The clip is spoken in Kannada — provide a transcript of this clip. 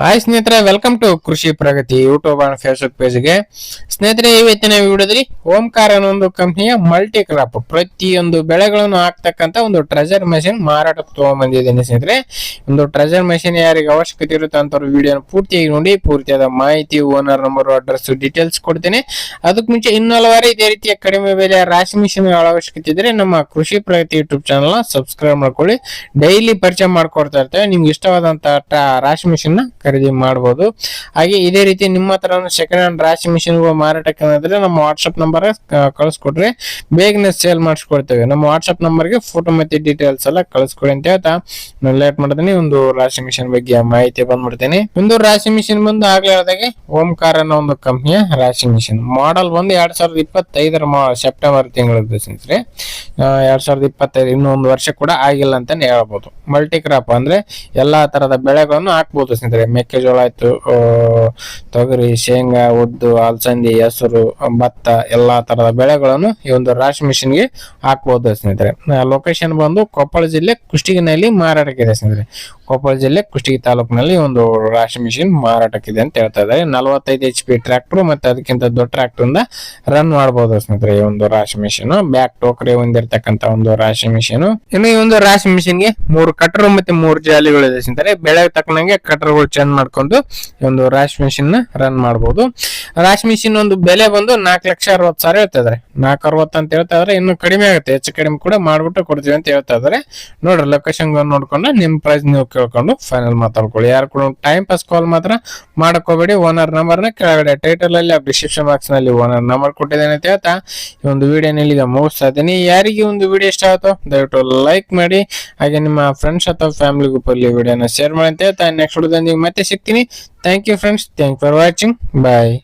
ಹಾಯ್ ಸ್ನೇಹಿತರೆ, ವೆಲ್ಕಮ್ ಟು ಕೃಷಿ ಪ್ರಗತಿ ಯೂಟ್ಯೂಬ್ ಅಂಡ್ ಫೇಸ್ಬುಕ್ ಪೇಜ್ಗೆ. ಸ್ನೇಹಿತರೆ, ಇವತ್ತಿನ ವಿಡಿಯೋದಲ್ಲಿ ಓಂಕಾರ ಅನ್ನೋ ಒಂದು ಕಂಪನಿಯ ಮಲ್ಟಿ ಕ್ರಾಪ್ ಪ್ರತಿಯೊಂದು ಬೆಳೆಗಳನ್ನು ಹಾಕ್ತಕ್ಕಂತ ಒಂದು ಟ್ರೆಜರ್ ಮೆಷಿನ್ ಮಾರಾಟಕ್ಕೆ ತಗೊಂಡ್ಬಂದಿದ್ದೀನಿ. ಸ್ನೇಹಿತರೆ, ಒಂದು ಟ್ರೆಜರ್ ಮೆಷಿನ್ ಯಾರಿಗೆ ಅವಶ್ಯಕತೆ ಇರುತ್ತೆ ಅಂತ ವಿಡಿಯೋನ ಪೂರ್ತಿಯಾಗಿ ನೋಡಿ, ಪೂರ್ತಿಯಾದ ಮಾಹಿತಿ, ಓನರ್ ನಂಬರ್, ಅಡ್ರೆಸ್, ಡೀಟೇಲ್ಸ್ ಕೊಡ್ತೀನಿ. ಅದಕ್ಕೆ ಮುಂಚೆ ಇನ್ನೂ ಹಲವಾರು ಇದೇ ರೀತಿಯ ಕಡಿಮೆ ಬೆಲೆ ರಾಶಿ ಮಿಷಿನ್ ಅವಶ್ಯಕತೆ ಇದ್ರೆ ನಮ್ಮ ಕೃಷಿ ಪ್ರಗತಿ ಯೂಟ್ಯೂಬ್ ಚಾನಲ್ ನ ಸಬ್ಸ್ಕ್ರೈಬ್ ಮಾಡ್ಕೊಳ್ಳಿ. ಡೈಲಿ ಪರಿಚಯ ಮಾಡ್ಕೊಡ್ತಾ ಇರ್ತೇವೆ. ನಿಮ್ಗೆ ಇಷ್ಟವಾದಂತಹ ರಾಶಿ ಮಿಷಿನ್ ಖರೀದಿ ಮಾಡಬಹುದು. ಹಾಗೆ ಇದೇ ರೀತಿ ನಿಮ್ಮ ಹತ್ರ ಸೆಕೆಂಡ್ ಹ್ಯಾಂಡ್ ರಾಶಿ ಮಿಷಿನ್ ಮಾರಾಟಕ್ಕೆ ಅಂದ್ರೆ ನಮ್ಮ ವಾಟ್ಸ್ಆಪ್ ನಂಬರ್ ಕಳಿಸ್ಕೊಟ್ರೆ ಬೇಗನೆ ಸೇಲ್ ಮಾಡಿಸ್ಕೊಡ್ತೇವೆ. ನಮ್ಮ ವಾಟ್ಸ್ಆಪ್ ನಂಬರ್ಗೆ ಫೋಟೋ ಮತ್ತೆ ಡೀಟೇಲ್ಸ್ ಎಲ್ಲ ಕಳಿಸ್ಕೊಡಿ ಅಂತ ಹೇಳ್ತಾ ನಾನು ಲೇಟ್ ಮಾಡ್ತೀನಿ. ಒಂದು ರಾಶಿ ಮಿಷಿನ್ ಬಗ್ಗೆ ಮಾಹಿತಿ ಬಂದ್ಬಿಡ್ತೀನಿ. ಒಂದು ರಾಶಿ ಮಿಷಿನ್ ಬಂದು ಆಗ್ಲೇ ಹೇಳಿದಾಗೆ ಓಂಕಾರ ಅನ್ನೋ ಒಂದು ಕಂಪ್ನಿಯ ರಾಶಿ ಮಿಷಿನ್ ಮಾಡೆಲ್ ಬಂದು 2025 ಸೆಪ್ಟೆಂಬರ್ ತಿಂಗಳದ್ದು ಸ್ನೇಹಿತರೆ. 2025 ಇನ್ನೂ ಒಂದು ವರ್ಷ ಕೂಡ ಆಗಿಲ್ಲ ಅಂತಾನೆ ಹೇಳ್ಬೋದು. ಮಲ್ಟಿ ಕ್ರಾಪ್ ಅಂದ್ರೆ ಎಲ್ಲಾ ತರದ ಬೆಳೆಗಳನ್ನು ಹಾಕ್ಬೋದು ಸ್ನೇಹಿತರೆ. ಮೆಕ್ಕೆಜೋಳ ಆಯ್ತು, ತೊಗರಿ, ಶೇಂಗಾ, ಉದ್ದು, ಅಲಸಂದಿ, ಹೆಸರು, ಭತ್ತ ಎಲ್ಲಾ ತರದ ಬೆಳೆಗಳನ್ನು ಈ ಒಂದು ರಾಶಿ ಮಿಷಿನ್ ಗೆ ಹಾಕ್ಬಹುದು ಸ್ನೇಹಿತರೆ. ಲೊಕೇಶನ್ ಬಂದು ಕೊಪ್ಪಳ ಜಿಲ್ಲೆ ಕುಷ್ಟಗಿನಲ್ಲಿ ಮಾರಾಟಕ್ಕಿದೆ ಸ್ನೇಹಿತರೆ. ಕೊಪ್ಪಳ ಜಿಲ್ಲೆ ಕುಷ್ಟಗಿ ತಾಲೂಕಿನಲ್ಲಿ ಒಂದು ರಾಶಿ ಮಿಷಿನ್ ಮಾರಾಟಕ್ಕಿದೆ ಅಂತ ಹೇಳ್ತಾ ಇದ್ದಾರೆ. 45 HP ಟ್ರ್ಯಾಕ್ಟರ್ ಮತ್ತೆ ಅದಕ್ಕಿಂತ ದೊಡ್ಡ ಟ್ರ್ಯಾಕ್ಟರ್ ಇಂದ ರನ್ ಮಾಡಬಹುದು ಸ್ನೇಹಿತರೆ ಈ ಒಂದು ರಾಶಿ ಮಿಷಿನ್. ಬ್ಯಾಕ್ ಟೋಕರಿ ಹೊಂದಿರತಕ್ಕಂತ ಒಂದು ರಾಶಿ ಮಿಷಿನ್. ಇನ್ನು ಈ ಒಂದು ರಾಶಿ ಮಿಷಿನ್ ಗೆ 3 ಕಟರ್ ಮತ್ತೆ 3 ಜಾಲಿಗಳಿದೆ ಸ್ನೇಹಿತರೆ. ಬೆಳೆ ತಕ್ಕನಂಗೆ ಕಟರ್ಗಳು ಚೇಂಜ್ ಮಾಡ್ಕೊಂಡು ಈ ಒಂದು ರಾಶಿ ಮಿಷಿನ್ ನ ರನ್ ಮಾಡಬಹುದು. ರಾಶಿ ಮಿಷಿನ್ ಒಂದು ಬೆಲೆ ಬಂದು 4,60,000 ಹೇಳ್ತಾ ಇದಾರೆ. 460 ಅಂತ ಹೇಳ್ತಾ ಇದಾರೆ. ಇನ್ನು ಕಡಿಮೆ ಆಗುತ್ತೆ, ಹೆಚ್ಚು ಕಡಿಮೆ ಕೂಡ ಮಾಡ್ಬಿಟ್ಟು ಕೊಡ್ತೀವಿ ಅಂತ ಹೇಳ್ತಾ ಇದಾರೆ. ನೋಡ್ರಿ, ಲೊಕೇಶನ್ ನೋಡ್ಕೊಂಡು ನಿಮ್ ಪ್ರೈಸ್ ನೀವು ಕೇಳ್ಕೊಂಡು ಫೈನಲ್ ಮಾತಾಡ್ಕೊಳ್ಳಿ. ಯಾರು ಕೂಡ ಟೈಮ್ ಪಾಸ್ ಕಾಲ್ ಮಾತ್ರ ಮಾಡಕೋಬೇಡಿ. ಓನರ್ ನಂಬರ್ ನ ಕೆಳಗಡೆ ಟೈಟಲ್ ಅಲ್ಲಿ ಡಿಸ್ಕ್ರಿಪ್ಷನ್ ಬಾಕ್ಸ್ ನಲ್ಲಿ ಓನರ್ ನಂಬರ್ ಕೊಟ್ಟಿದ್ದೇನೆ ಅಂತ ಹೇಳ್ತಾ ಈ ಒಂದು ವಿಡಿಯೋ ಇಲ್ಲಿಗೆ ಮುಗಿಸ್ತಾ ಇದ್ದೀನಿ. ಯಾರಿಗೆ ಒಂದು ವಿಡಿಯೋ ಇಷ್ಟ ಆಯ್ತು ದಯವಿಟ್ಟು ಲೈಕ್ ಮಾಡಿ, ಹಾಗೆ ನಿಮ್ಮ ಫ್ರೆಂಡ್ಸ್ ಅಥವಾ ಫ್ಯಾಮಿಲಿ ಗ್ರೂಪ್ ಅಲ್ಲಿ ವಿಡಿಯೋನ ಶೇರ್ ಮಾಡಿ ಅಂತ ಹೇಳ್ತಾ ನೆಕ್ಸ್ಟ್ ವಿಡಿಯೋದೊಂದಿಗೆ ಮತ್ತೆ ಸಿಗ್ತೀನಿ. Thank you friends, thank for watching, bye.